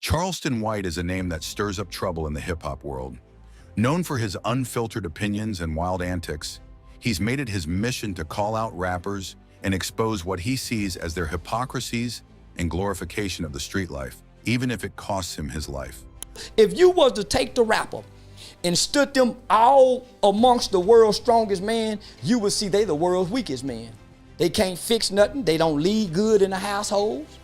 Charleston White is a name that stirs up trouble in the hip-hop world. Known for his unfiltered opinions and wild antics, he's made it his mission to call out rappers and expose what he sees as their hypocrisies and glorification of the street life, even if it costs him his life. If you was to take the rapper and stood them all amongst the world's strongest man, you would see they the world's weakest man. They can't fix nothing. They don't lead good in the households.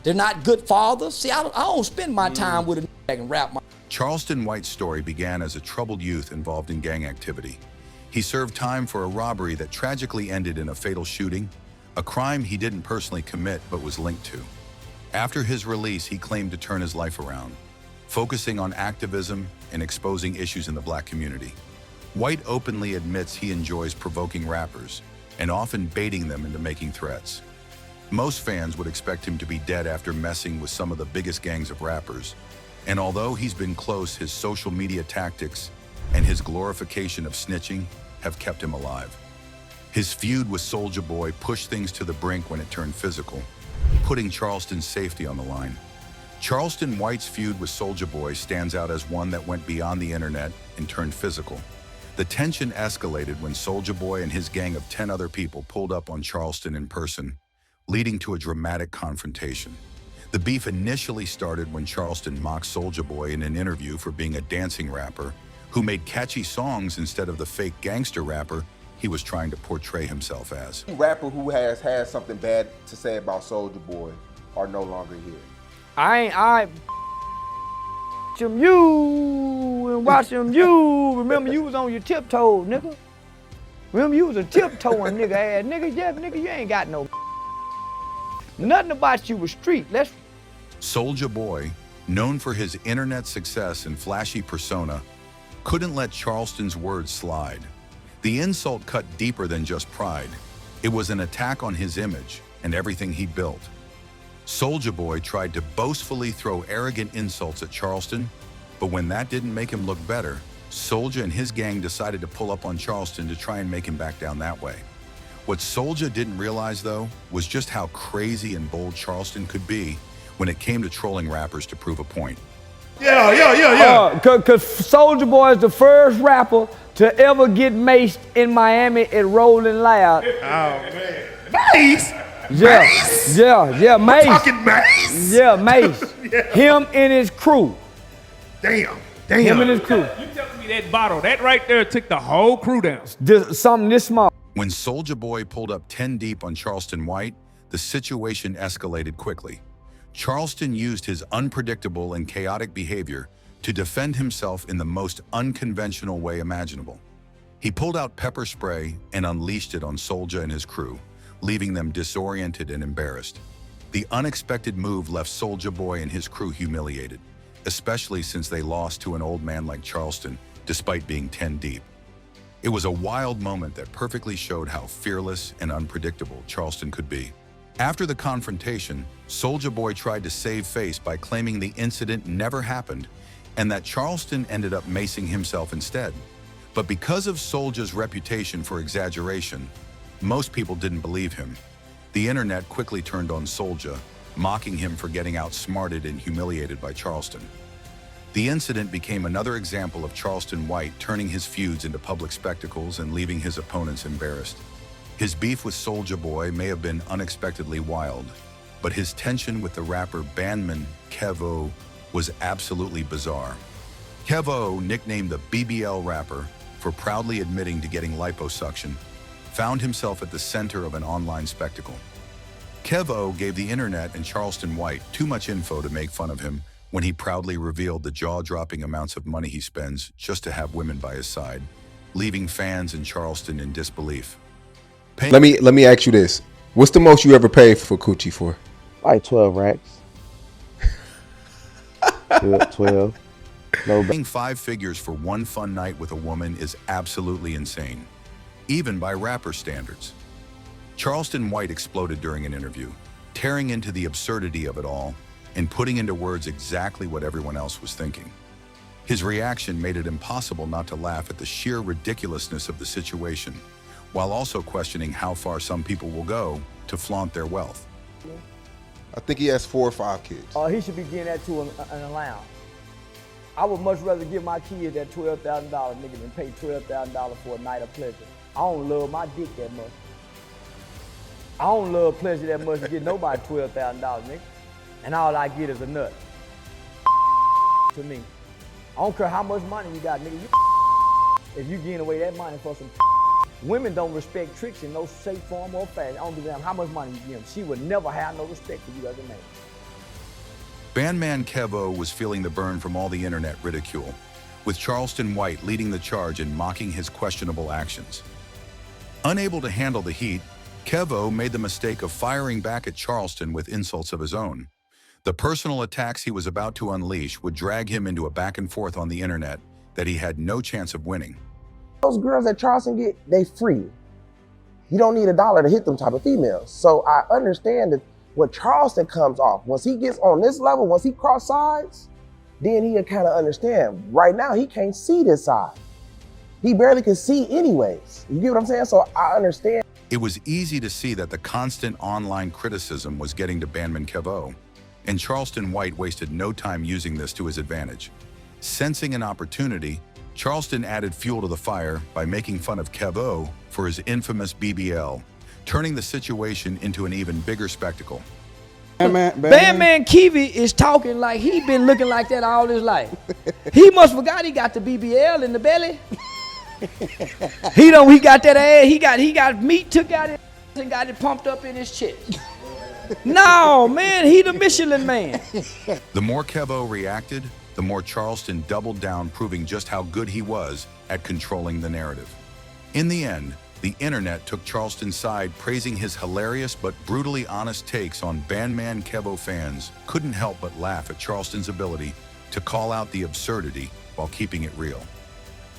They're not good fathers. See, I don't spend my time with a that can rap. Charleston White's story began as a troubled youth involved in gang activity. He served time for a robbery that tragically ended in a fatal shooting, a crime he didn't personally commit but was linked to. After his release, he claimed to turn his life around, focusing on activism and exposing issues in the black community. White openly admits he enjoys provoking rappers and often baiting them into making threats. Most fans would expect him to be dead after messing with some of the biggest gangs of rappers, and although he's been close, his social media tactics and his glorification of snitching have kept him alive. His feud with Soulja Boy pushed things to the brink when it turned physical, putting Charleston's safety on the line. Charleston White's feud with Soulja Boy stands out as one that went beyond the internet and turned physical. The tension escalated when Soulja Boy and his gang of 10 other people pulled up on Charleston in person, leading to a dramatic confrontation. The beef initially started when Charleston mocked Soulja Boy in an interview for being a dancing rapper who made catchy songs instead of the fake gangster rapper he was trying to portray himself as. Rapper who has had something bad to say about Soulja Boy are no longer here. I him you and watch him you. Remember you was on your tiptoes, nigga. Remember you was a tiptoeing nigga ass nigga. Yeah, nigga, you ain't got no nothing about you was street. Let's. Soulja Boy, known for his internet success and flashy persona, couldn't let Charleston's words slide. The insult cut deeper than just pride. It was an attack on his image and everything he built. Soulja Boy tried to boastfully throw arrogant insults at Charleston, but when that didn't make him look better, Soulja and his gang decided to pull up on Charleston to try and make him back down that way. What Soulja didn't realize, though, was just how crazy and bold Charleston could be when it came to trolling rappers to prove a point. Yeah. Cause Soulja Boy is the first rapper to ever get maced in Miami at Rolling Loud. Oh man, Mace. Yeah, Mace? yeah, Mace. We're talking Mace. Yeah, Mace. Yeah. Him and his crew. Damn. Him and his crew. You telling me that bottle, that right there took the whole crew down? Something this small. When Soulja Boy pulled up 10 deep on Charleston White, the situation escalated quickly. Charleston used his unpredictable and chaotic behavior to defend himself in the most unconventional way imaginable. He pulled out pepper spray and unleashed it on Soulja and his crew, leaving them disoriented and embarrassed. The unexpected move left Soulja Boy and his crew humiliated, especially since they lost to an old man like Charleston, despite being 10 deep. It was a wild moment that perfectly showed how fearless and unpredictable Charleston could be. After the confrontation, Soulja Boy tried to save face by claiming the incident never happened and that Charleston ended up macing himself instead. But because of Soulja's reputation for exaggeration, most people didn't believe him. The internet quickly turned on Soulja, mocking him for getting outsmarted and humiliated by Charleston. The incident became another example of Charleston White turning his feuds into public spectacles and leaving his opponents embarrassed. His beef with Soulja Boy may have been unexpectedly wild, but his tension with the rapper Bandman Kevo was absolutely bizarre. Kevo, nicknamed the BBL rapper for proudly admitting to getting liposuction, found himself at the center of an online spectacle. Kevo gave the internet and Charleston White too much info to make fun of him when he proudly revealed the jaw-dropping amounts of money he spends just to have women by his side, leaving fans in Charleston in disbelief. Let me ask you this. What's the most you ever paid for coochie for? Like 12 racks. 12. No. Paying 5 figures for one fun night with a woman is absolutely insane, even by rapper standards. Charleston White exploded during an interview, tearing into the absurdity of it all and putting into words exactly what everyone else was thinking. His reaction made it impossible not to laugh at the sheer ridiculousness of the situation, while also questioning how far some people will go to flaunt their wealth. I think he has 4 or 5 kids. He should be getting that to an allowance. I would much rather give my kids that $12,000 nigga than pay $12,000 for a night of pleasure. I don't love my dick that much. I don't love pleasure that much to get nobody $12,000, nigga. And all I get is a nut. To me. I don't care how much money you got, nigga. If you getting away that money for some women don't respect tricks in no shape, form, or fashion. I don't give a damn how much money you give them. She would never have no respect for you as a man. Bandman Kevo was feeling the burn from all the internet ridicule, with Charleston White leading the charge and mocking his questionable actions. Unable to handle the heat, Kevo made the mistake of firing back at Charleston with insults of his own. The personal attacks he was about to unleash would drag him into a back and forth on the internet that he had no chance of winning. Those girls that Charleston get, they free. You don't need $1 to hit them type of females. So I understand that when Charleston comes off, once he gets on this level, once he cross sides, then he'll kind of understand. Right now, he can't see this side. He barely can see anyways. You get what I'm saying? So I understand. It was easy to see that the constant online criticism was getting to Bandman Kevo, and Charleston White wasted no time using this to his advantage. Sensing an opportunity, Charleston added fuel to the fire by making fun of Kevo for his infamous BBL, turning the situation into an even bigger spectacle. Bandman Kevo is talking like he been looking like that all his life. He must forgot he got the BBL in the belly. He got that ass, he got meat took out it and got it pumped up in his chest. No, man, he the Michelin man. The more Kevo reacted, the more Charleston doubled down, proving just how good he was at controlling the narrative. In the end, the internet took Charleston's side, praising his hilarious but brutally honest takes on Bandman Kevo. Fans couldn't help but laugh at Charleston's ability to call out the absurdity while keeping it real.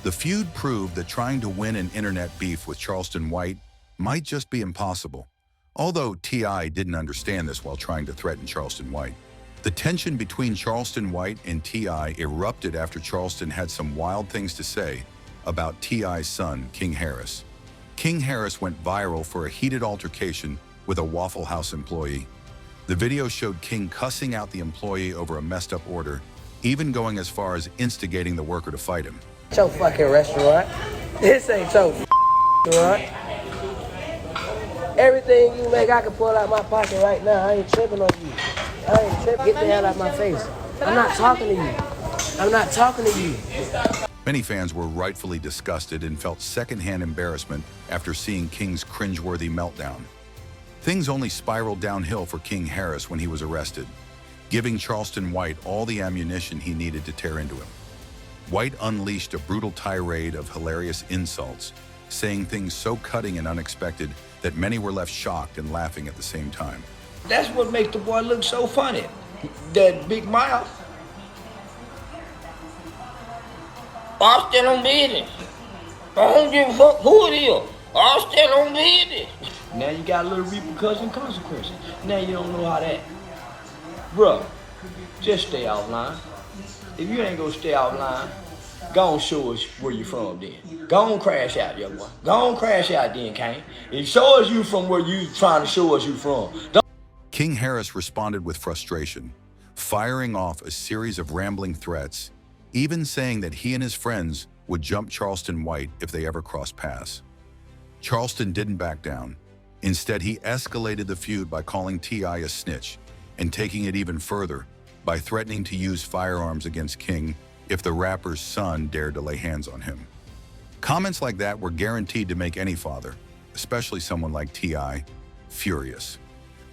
The feud proved that trying to win an internet beef with Charleston White might just be impossible, although T.I. didn't understand this while trying to threaten Charleston White. The tension between Charleston White and T.I. erupted after Charleston had some wild things to say about T.I.'s son, King Harris. King Harris went viral for a heated altercation with a Waffle House employee. The video showed King cussing out the employee over a messed up order, even going as far as instigating the worker to fight him. Your fucking restaurant. This ain't your restaurant. Everything you make, I can pull out my pocket right now. I ain't tripping on you. I ain't tripping. Get the hell out of my face. I'm not talking to you. I'm not talking to you. Many fans were rightfully disgusted and felt secondhand embarrassment after seeing King's cringeworthy meltdown. Things only spiraled downhill for King Harris when he was arrested, giving Charleston White all the ammunition he needed to tear into him. White unleashed a brutal tirade of hilarious insults, saying things so cutting and unexpected that many were left shocked and laughing at the same time. That's what makes the boy look so funny. That big mouth. I'm still on business. I don't give a fuck who it is. I'm still on business. Now you got a little repercussion consequences. Now you don't know how that. Bruh, just stay offline. If you ain't gonna stay offline, go on show us where you from then. Go on crash out, young boy. Go on crash out then, Kane. And show us you from where you trying to show us you from. King Harris responded with frustration, firing off a series of rambling threats, even saying that he and his friends would jump Charleston White if they ever crossed paths. Charleston didn't back down. Instead, he escalated the feud by calling T.I. a snitch and taking it even further by threatening to use firearms against King if the rapper's son dared to lay hands on him. Comments like that were guaranteed to make any father, especially someone like T.I., furious.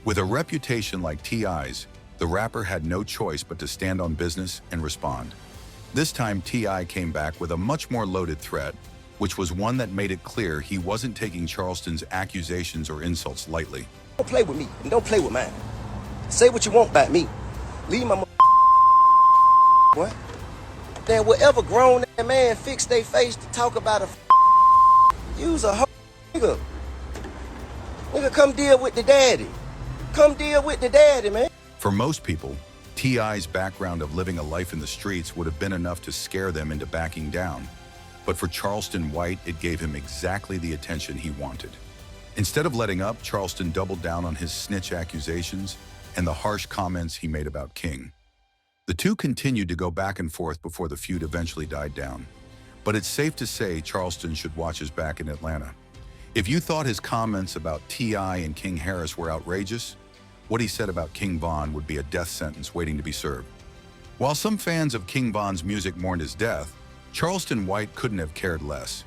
With a reputation like T.I.'s, the rapper had no choice but to stand on business and respond. This time, T.I. came back with a much more loaded threat, which was one that made it clear he wasn't taking Charleston's accusations or insults lightly. Don't play with me and don't play with mine. Say what you want about me. Leave my boy. Then whatever grown man fix their face to talk about a use a hoe nigga. Nigga, come deal with the daddy. Come deal with the daddy, man. For most people, T.I.'s background of living a life in the streets would have been enough to scare them into backing down. But for Charleston White, it gave him exactly the attention he wanted. Instead of letting up, Charleston doubled down on his snitch accusations and the harsh comments he made about King. The two continued to go back and forth before the feud eventually died down. But it's safe to say Charleston should watch his back in Atlanta. If you thought his comments about T.I. and King Harris were outrageous, what he said about King Von would be a death sentence waiting to be served. While some fans of King Von's music mourned his death, Charleston White couldn't have cared less.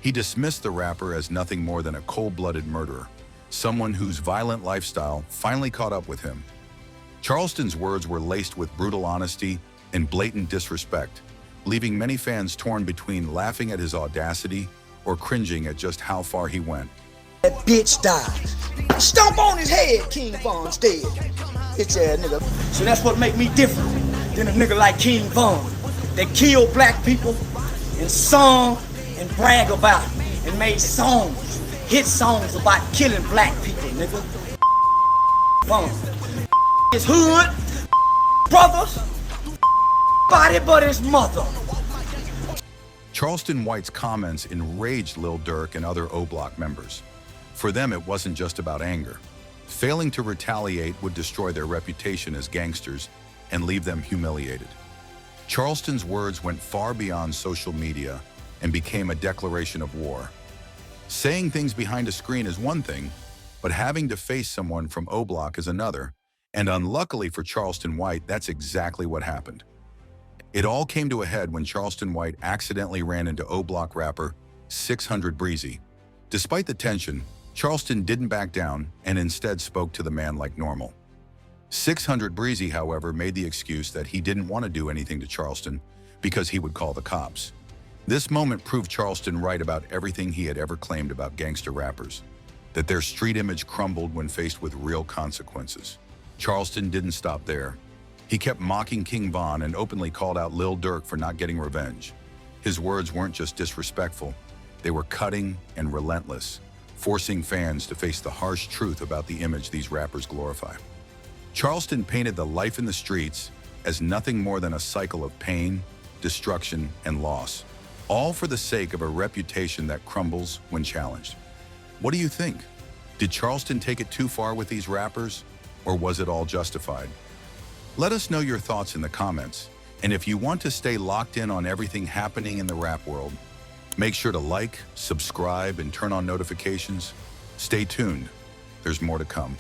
He dismissed the rapper as nothing more than a cold-blooded murderer, someone whose violent lifestyle finally caught up with him. Charleston's words were laced with brutal honesty and blatant disrespect, leaving many fans torn between laughing at his audacity or cringing at just how far he went. That bitch died. Stomp on his head, King Von's dead. Bitch ass nigga. So that's what make me different than a nigga like King Von that killed black people and sung and brag about it and made songs, hit songs about killing black people, nigga. Von. His hood, brothers, body but his mother. Charleston White's comments enraged Lil Durk and other O Block members. For them, it wasn't just about anger. Failing to retaliate would destroy their reputation as gangsters and leave them humiliated. Charleston's words went far beyond social media and became a declaration of war. Saying things behind a screen is one thing, but having to face someone from O Block is another. And unluckily for Charleston White, that's exactly what happened. It all came to a head when Charleston White accidentally ran into O Block rapper 600 Breezy. Despite the tension, Charleston didn't back down and instead spoke to the man like normal. 600 Breezy, however, made the excuse that he didn't want to do anything to Charleston because he would call the cops. This moment proved Charleston right about everything he had ever claimed about gangster rappers, that their street image crumbled when faced with real consequences. Charleston didn't stop there. He kept mocking King Von and openly called out Lil Durk for not getting revenge. His words weren't just disrespectful, they were cutting and relentless, forcing fans to face the harsh truth about the image these rappers glorify. Charleston painted the life in the streets as nothing more than a cycle of pain, destruction, and loss, all for the sake of a reputation that crumbles when challenged. What do you think? Did Charleston take it too far with these rappers? Or was it all justified? Let us know your thoughts in the comments. And if you want to stay locked in on everything happening in the rap world, make sure to like, subscribe, and turn on notifications. Stay tuned. There's more to come.